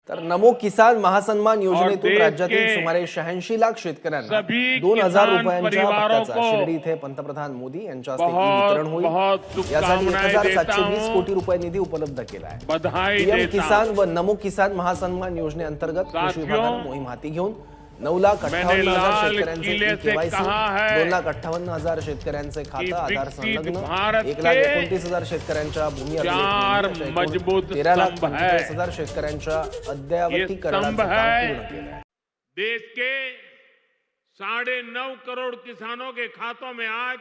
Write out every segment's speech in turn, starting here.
तर नमो किसान महासन्मान योजनेतून देश राज्यातील के सुमारे 86 लाख शेतकऱ्यांना सभी 2,000 किसान रुपयांच्या परिवारों भत्त्याचा को शिर्डी इथे पंतप्रधान मोदी यांच्या हस्ते बहुत वितरण होईल। बहुत यासाठी शुभकामनाएं देता 1,720 हूं, कोटी रुपये निधी उपलब्ध केला आहे। बधाई पीएम देता किसान हूं। व नमो किसान महासन्मान योजनेअंतर्गत कृषी साथियों, विभागाने मोहीम हाती घेऊन 9,58,000 मैंने लाल शेतकऱ्यांचे किले से केवायसी, कहा है 2,58,000 शेतकऱ्यांचे खातं आधार विकसित संलग्न, भारत 1,29,000 शेतकऱ्यांच्या भूमी चार अभिलेख मजबूत 13,45,000 शेतकऱ्यांच्या अद्ययावतीकरणाचं काम है। पूर्ण केलं आहे। देश के 9.5 करोड़ किसानों के खातों में आज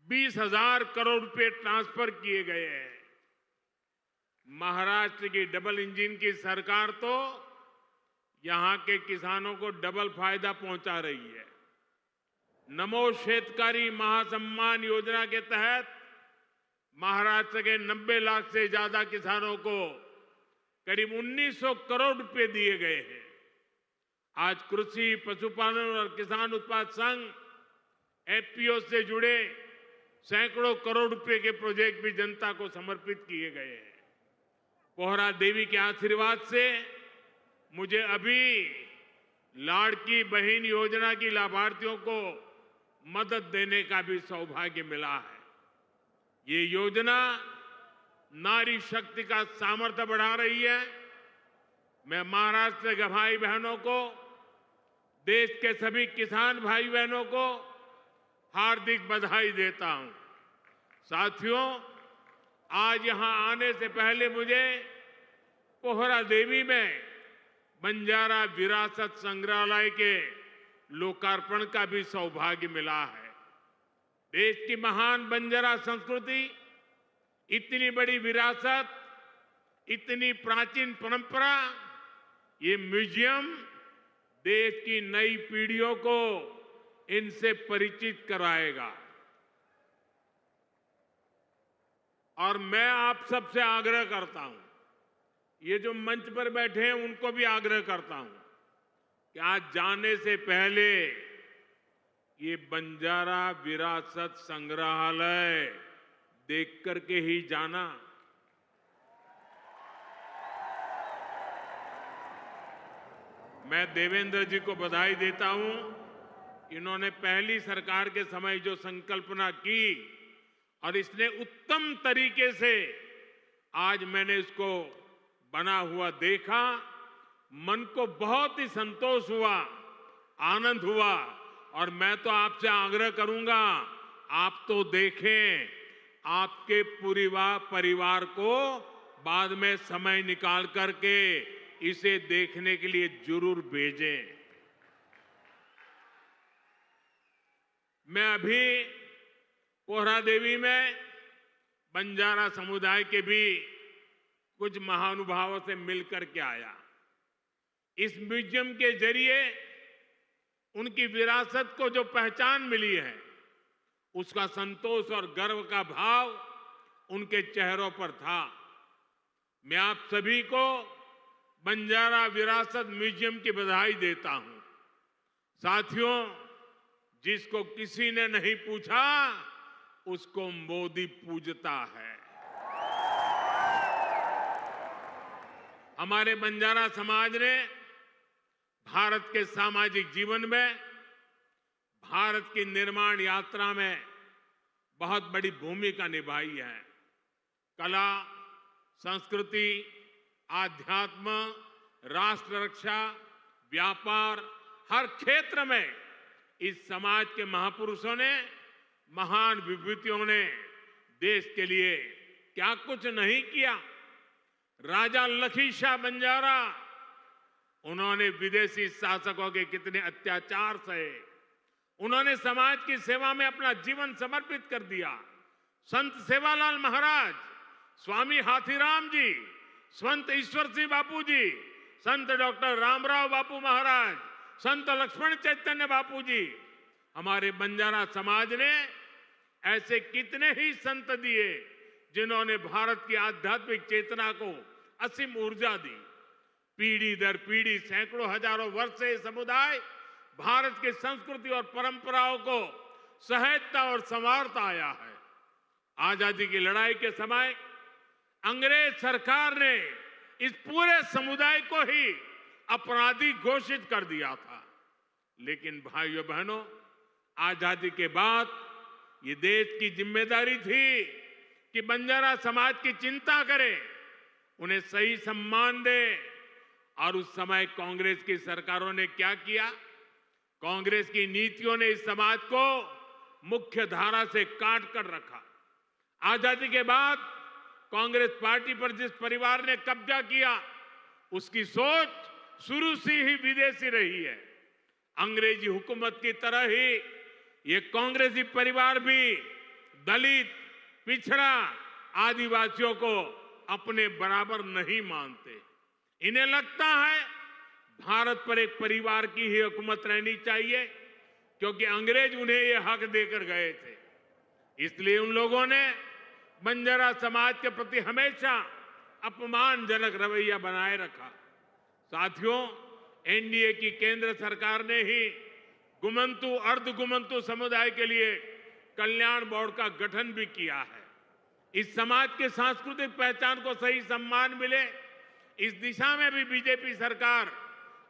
20,000 करोड़ रुपए ट्रांसफर किए गए हैं। महाराष्ट्र की डबल इंजन की सरकार तो यहां के किसानों को डबल फायदा पहुंचा रही है। नमो शेतकारी महासम्मान योजना के तहत महाराष्ट्र के 90 लाख से ज्यादा किसानों को करीब 1,900 करोड़ रुपए दिए गए हैं। आज कृषि, पशुपालन और किसान उत्पाद संघ एफपीओ से जुड़े सैकड़ों करोड़ रुपए के प्रोजेक्ट भी जनता को समर्पित किए गए हैं। पोहरा देवी के आशीर्वाद से मुझे अभी लाड़की बहन योजना की लाभार्थियों को मदद देने का भी सौभाग्य मिला है। ये योजना नारी शक्ति का सामर्थ्य बढ़ा रही है। मैं महाराष्ट्र के भाई बहनों को, देश के सभी किसान भाई बहनों को हार्दिक बधाई देता हूं। साथियों, आज यहां आने से पहले मुझे पोहरा देवी में बंजारा विरासत संग्रहालय के लोकार्पण का भी सौभाग्य मिला है। देश की महान बंजारा संस्कृति, इतनी बड़ी विरासत, इतनी प्राचीन परंपरा, ये म्यूजियम देश की नई पीढ़ियों को इनसे परिचित कराएगा। और मैं आप सबसे आग्रह करता हूं, ये जो मंच पर बैठे हैं उनको भी आग्रह करता हूं कि आज जाने से पहले ये बंजारा विरासत संग्रहालय देख करके ही जाना। मैं देवेंद्र जी को बधाई देता हूं। इन्होंने पहली सरकार के समय जो संकल्पना की और इसने उत्तम तरीके से आज मैंने इसको बना हुआ देखा, मन को बहुत ही संतोष हुआ, आनंद हुआ। और मैं तो आपसे आग्रह करूंगा, आप तो देखें, आपके पूरे परिवार को बाद में समय निकाल करके इसे देखने के लिए जरूर भेजें। मैं अभी पोहरा देवी में बंजारा समुदाय के भी कुछ महानुभावों से मिलकर के आया। इस म्यूजियम के जरिए उनकी विरासत को जो पहचान मिली है, उसका संतोष और गर्व का भाव उनके चेहरों पर था। मैं आप सभी को बंजारा विरासत म्यूजियम की बधाई देता हूं। साथियों, जिसको किसी ने नहीं पूछा, उसको मोदी पूजता है। हमारे बंजारा समाज ने भारत के सामाजिक जीवन में, भारत की निर्माण यात्रा में बहुत बड़ी भूमिका निभाई है। कला, संस्कृति, आध्यात्म, राष्ट्र रक्षा, व्यापार, हर क्षेत्र में इस समाज के महापुरुषों ने, महान विभूतियों ने देश के लिए क्या कुछ नहीं किया। राजा लखी शाह बंजारा, उन्होंने विदेशी शासकों के कितने अत्याचार सहे, उन्होंने समाज की सेवा में अपना जीवन समर्पित कर दिया। संत सेवालाल महाराज, स्वामी हाथीराम जी, संत ईश्वर सिंह बापू जी, संत डॉक्टर रामराव बापू महाराज, संत लक्ष्मण चैतन्य बापू जी, हमारे बंजारा समाज ने ऐसे कितने ही संत दिए जिन्होंने भारत की आध्यात्मिक चेतना को असीम ऊर्जा दी। पीढ़ी दर पीढ़ी, सैकड़ों हजारों वर्ष से समुदाय भारत की संस्कृति और परंपराओं को सहेजता और संवारता आया है। आजादी की लड़ाई के समय अंग्रेज सरकार ने इस पूरे समुदाय को ही अपराधी घोषित कर दिया था। लेकिन भाइयों बहनों, आजादी के बाद ये देश की जिम्मेदारी थी कि बंजारा समाज की चिंता करे, उन्हें सही सम्मान दे। और उस समय कांग्रेस की सरकारों ने क्या किया? कांग्रेस की नीतियों ने इस समाज को मुख्य धारा से काट कर रखा। आजादी के बाद कांग्रेस पार्टी पर जिस परिवार ने कब्जा किया, उसकी सोच शुरू से ही विदेशी रही है। अंग्रेजी हुकूमत की तरह ही ये कांग्रेसी परिवार भी दलित, पिछड़ा, आदिवासियों को अपने बराबर नहीं मानते। इन्हें लगता है भारत पर एक परिवार की ही हुकूमत रहनी चाहिए, क्योंकि अंग्रेज उन्हें ये हक देकर गए थे। इसलिए उन लोगों ने बंजारा समाज के प्रति हमेशा अपमानजनक रवैया बनाए रखा। साथियों, एनडीए की केंद्र सरकार ने ही गुमंतु, अर्धगुमंतु समुदाय के लिए कल्याण बोर्ड का गठन भी किया है। इस समाज के सांस्कृतिक पहचान को सही सम्मान मिले, इस दिशा में भी बीजेपी सरकार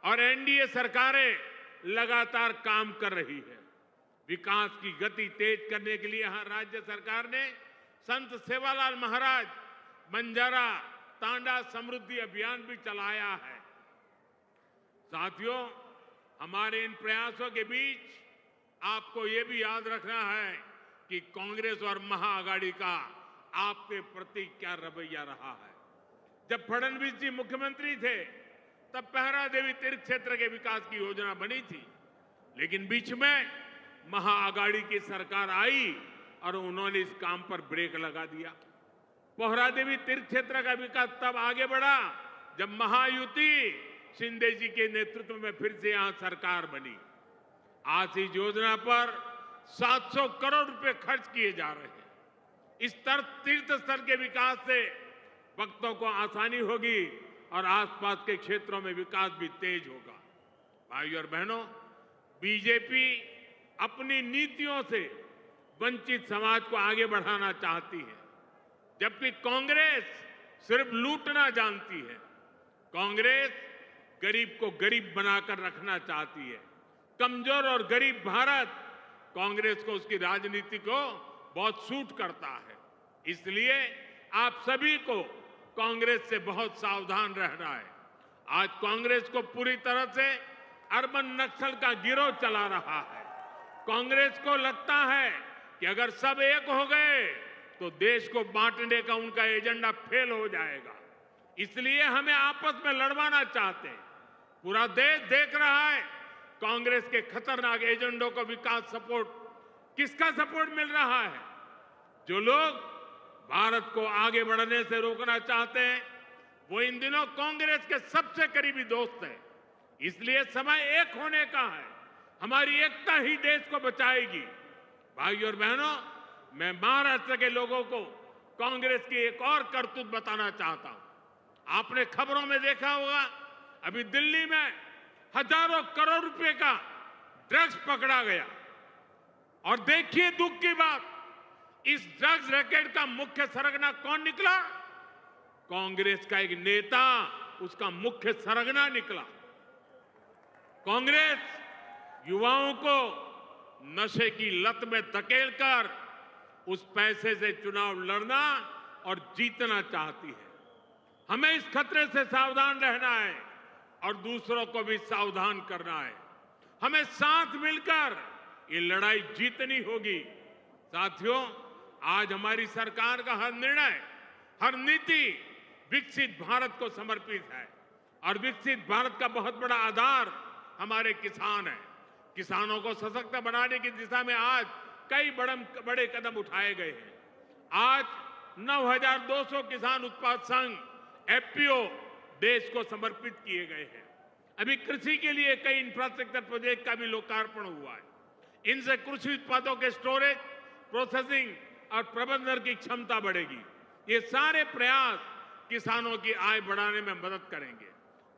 और एनडीए सरकारें लगातार काम कर रही है। विकास की गति तेज करने के लिए यहां राज्य सरकार ने संत सेवालाल महाराज बंजारा तांडा समृद्धि अभियान भी चलाया है। साथियों, हमारे इन प्रयासों के बीच आपको ये भी याद रखना है कि कांग्रेस और महाआघाड़ी का आपके प्रति क्या रवैया रहा है। जब फडणवीस जी मुख्यमंत्री थे, तब पहरा देवी तीर्थ क्षेत्र के विकास की योजना बनी थी, लेकिन बीच में महाआघाड़ी की सरकार आई और उन्होंने इस काम पर ब्रेक लगा दिया। पोहरा देवी तीर्थ क्षेत्र का विकास तब आगे बढ़ा जब महायुति शिंदे जी के नेतृत्व में फिर से यहां सरकार बनी। आज इस योजना पर 700 करोड़ रुपए खर्च किए जा रहे हैं। इस तीर्थ स्थल के विकास से भक्तों को आसानी होगी और आसपास के क्षेत्रों में विकास भी तेज होगा। भाइयों और बहनों, बीजेपी अपनी नीतियों से वंचित समाज को आगे बढ़ाना चाहती है, जबकि कांग्रेस सिर्फ लूटना जानती है। कांग्रेस गरीब को गरीब बनाकर रखना चाहती है। कमजोर और गरीब भारत कांग्रेस को, उसकी राजनीति को बहुत सूट करता है। इसलिए आप सभी को कांग्रेस से बहुत सावधान रहना है। आज कांग्रेस को पूरी तरह से अर्बन नक्सल का गिरोह चला रहा है। कांग्रेस को लगता है कि अगर सब एक हो गए तो देश को बांटने का उनका एजेंडा फेल हो जाएगा। इसलिए हमें आपस में लड़वाना चाहते हैं। पूरा देश देख रहा है कांग्रेस के खतरनाक एजेंडों को। विकास सपोर्ट, किसका सपोर्ट मिल रहा है? जो लोग भारत को आगे बढ़ने से रोकना चाहते हैं, वो इन दिनों कांग्रेस के सबसे करीबी दोस्त हैं। इसलिए समय एक होने का है। हमारी एकता ही देश को बचाएगी। भाइयों और बहनों, मैं महाराष्ट्र के लोगों को कांग्रेस की एक और करतूत बताना चाहता हूं। आपने खबरों में देखा होगा, अभी दिल्ली में हजारों करोड़ रुपए का ड्रग्स पकड़ा गया। और देखिए दुख की बात, इस ड्रग्स रैकेट का मुख्य सरगना कौन निकला? कांग्रेस का एक नेता उसका मुख्य सरगना निकला। कांग्रेस युवाओं को नशे की लत में धकेलकर उस पैसे से चुनाव लड़ना और जीतना चाहती है। हमें इस खतरे से सावधान रहना है और दूसरों को भी सावधान करना है। हमें साथ मिलकर ये लड़ाई जीतनी होगी। साथियों, आज हमारी सरकार का हर निर्णय, हर नीति विकसित भारत को समर्पित है। और विकसित भारत का बहुत बड़ा आधार हमारे किसान हैं। किसानों को सशक्त बनाने की दिशा में आज कई बड़े कदम उठाए गए हैं। आज 9,200 किसान उत्पाद संघ एफपीओ देश को समर्पित किए गए हैं। अभी कृषि के लिए कई इंफ्रास्ट्रक्चर प्रोजेक्ट का भी लोकार्पण हुआ है। इनसे कृषि उत्पादों के स्टोरेज, प्रोसेसिंग और प्रबंधन की क्षमता बढ़ेगी। ये सारे प्रयास किसानों की आय बढ़ाने में मदद करेंगे।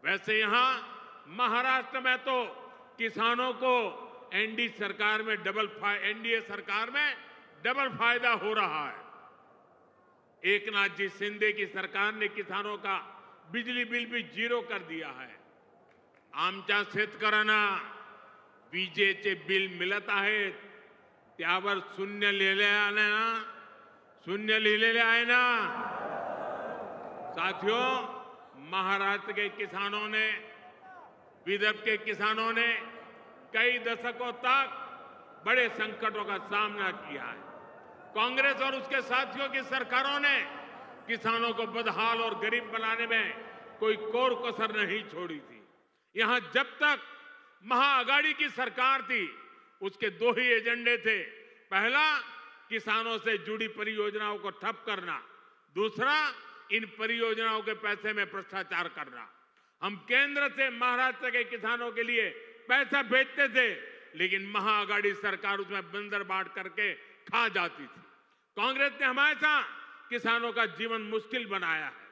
वैसे यहां महाराष्ट्र में तो किसानों को एनडीए सरकार में डबल फायदा हो रहा है। एकनाथ जी शिंदे की सरकार ने किसानों का बिजली बिल भी 0 कर दिया है. आमच्या शेतकऱ्यांना विजेचे बिल मिळत आहेत त्यावर शून्य लिहिलेले आहे ना. साथियों, महाराष्ट्र के किसानों ने, विदर्भ के किसानों ने कई दशकों तक बड़े संकटों का सामना किया है. कांग्रेस और उसके साथियों की सरकारों ने किसानों को बदहाल और गरीब बनाने में कोई कोर कसर नहीं छोड़ी थी. यहां जब तक महाआघाड़ी की सरकार थी, उसके 2 ही एजेंडे थे. पहला, किसानों से जुड़ी परियोजनाओं को ठप करना. दूसरा, इन परियोजनाओं के पैसे में भ्रष्टाचार करना. हम केंद्र से महाराष्ट्र के किसानों के लिए पैसा भेजते थे, लेकिन महाआघाड़ी सरकार उसमें बंदर बांट करके खा जाती थी. कांग्रेस ने हमेशा किसानों का जीवन मुश्किल बनाया है.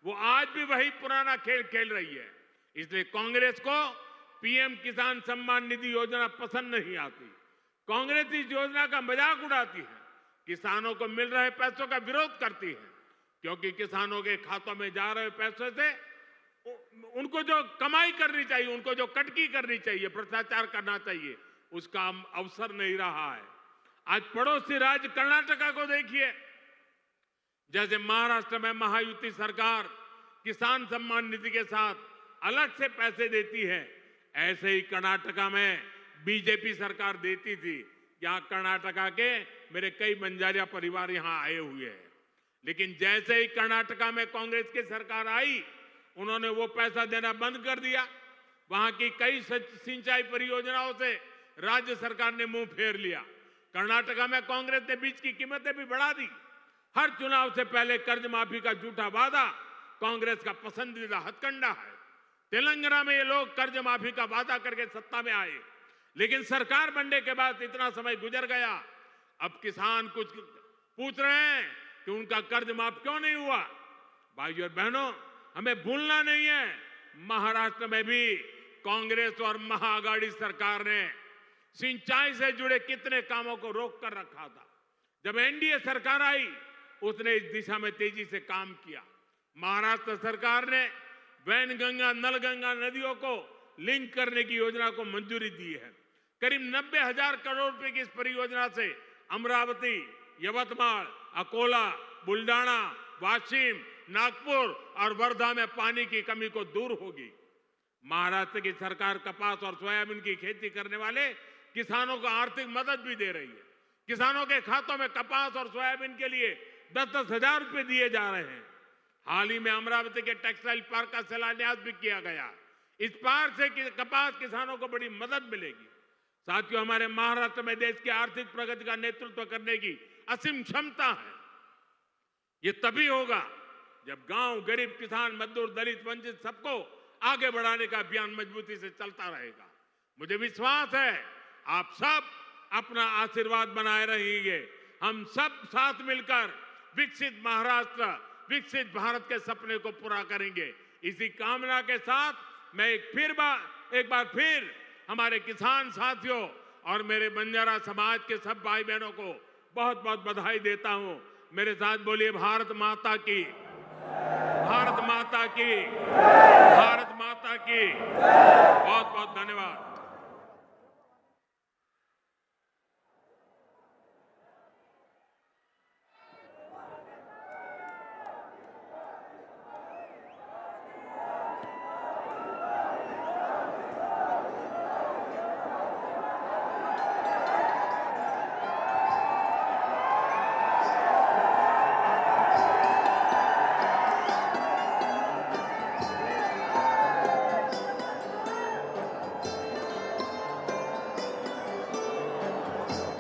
वो आज भी वही पुराना खेल खेल रही है. इसलिए कांग्रेस को पीएम किसान सम्मान निधि योजना पसंद नहीं आती. कांग्रेस इस योजना का मजाक उड़ाती है, किसानों को मिल रहे पैसों का विरोध करती है, क्योंकि किसानों के खातों में जा रहे पैसों से उनको जो कमाई करनी चाहिए, उनको जो कटकी करनी चाहिए, भ्रष्टाचार करना चाहिए, उसका अवसर नहीं रहा है. आज पड़ोसी राज्य कर्नाटका को देखिए. जैसे महाराष्ट्र में महायुति सरकार किसान सम्मान निधि के साथ अलग से पैसे देती है, ऐसे ही कर्नाटका में बीजेपी सरकार देती थी. यहां कर्नाटका के मेरे कई बंजारिया परिवार यहां आए हुए हैं. लेकिन जैसे ही कर्नाटका में कांग्रेस की सरकार आई, उन्होंने वो पैसा देना बंद कर दिया. वहां की कई सिंचाई परियोजनाओं से राज्य सरकार ने मुंह फेर लिया. कर्नाटका में कांग्रेस ने बीज की कीमतें भी बढ़ा दी. हर चुनाव से पहले कर्ज माफी का झूठा वादा कांग्रेस का पसंदीदा हथकंडा है. तेलंगाना में ये लोग कर्ज माफी का वादा करके सत्ता में आए, लेकिन सरकार बनने के बाद इतना समय गुजर गया, अब किसान कुछ पूछ रहे हैं कि उनका कर्ज माफ क्यों नहीं हुआ. भाइयों और बहनों, हमें भूलना नहीं है, महाराष्ट्र में भी कांग्रेस और महाआघाड़ी सरकार ने सिंचाई से जुड़े कितने कामों को रोक कर रखा था. जब एनडीए सरकार आई, उसने इस दिशा में तेजी से काम किया. महाराष्ट्र सरकार ने वैनगंगा, नलगंगा नदियों को लिंक करने की योजना को मंजूरी दी है. करीब 90,000 करोड़ रुपए की इस परियोजना से अमरावती, यवतमाळ, अकोला, बुल्डाना, वाशिम, नागपुर और वर्धा में पानी की कमी को दूर होगी. महाराष्ट्र की सरकार कपास और सोयाबीन की खेती करने वाले किसानों को आर्थिक मदद भी दे रही है. किसानों के खातों में कपास और सोयाबीन के लिए 10-10 हजार रुपए दिए जा रहे हैं. हाल ही में अमरावती के टेक्सटाइल पार्क का शिलान्यास भी किया गया. इस पार्क से कपास किसानों को बड़ी मदद मिलेगी. साथियों, हमारे महाराष्ट्र में देश की आर्थिक प्रगति का नेतृत्व करने की असीम क्षमता है. ये तभी होगा जब गांव, गरीब, किसान, मजदूर, दलित, वंचित सबको आगे बढ़ाने का अभियान मजबूती से चलता रहेगा. मुझे विश्वास है आप सब अपना आशीर्वाद बनाए रहेंगे. हम सब साथ मिलकर विकसित महाराष्ट्र, विकसित भारत के सपने को पूरा करेंगे. इसी कामना के साथ मैं एक बार फिर हमारे किसान साथियों और मेरे बंजारा समाज के सब भाई बहनों को बहुत बहुत बधाई देता हूं. मेरे साथ बोलिए, भारत माता की, भारत माता की, भारत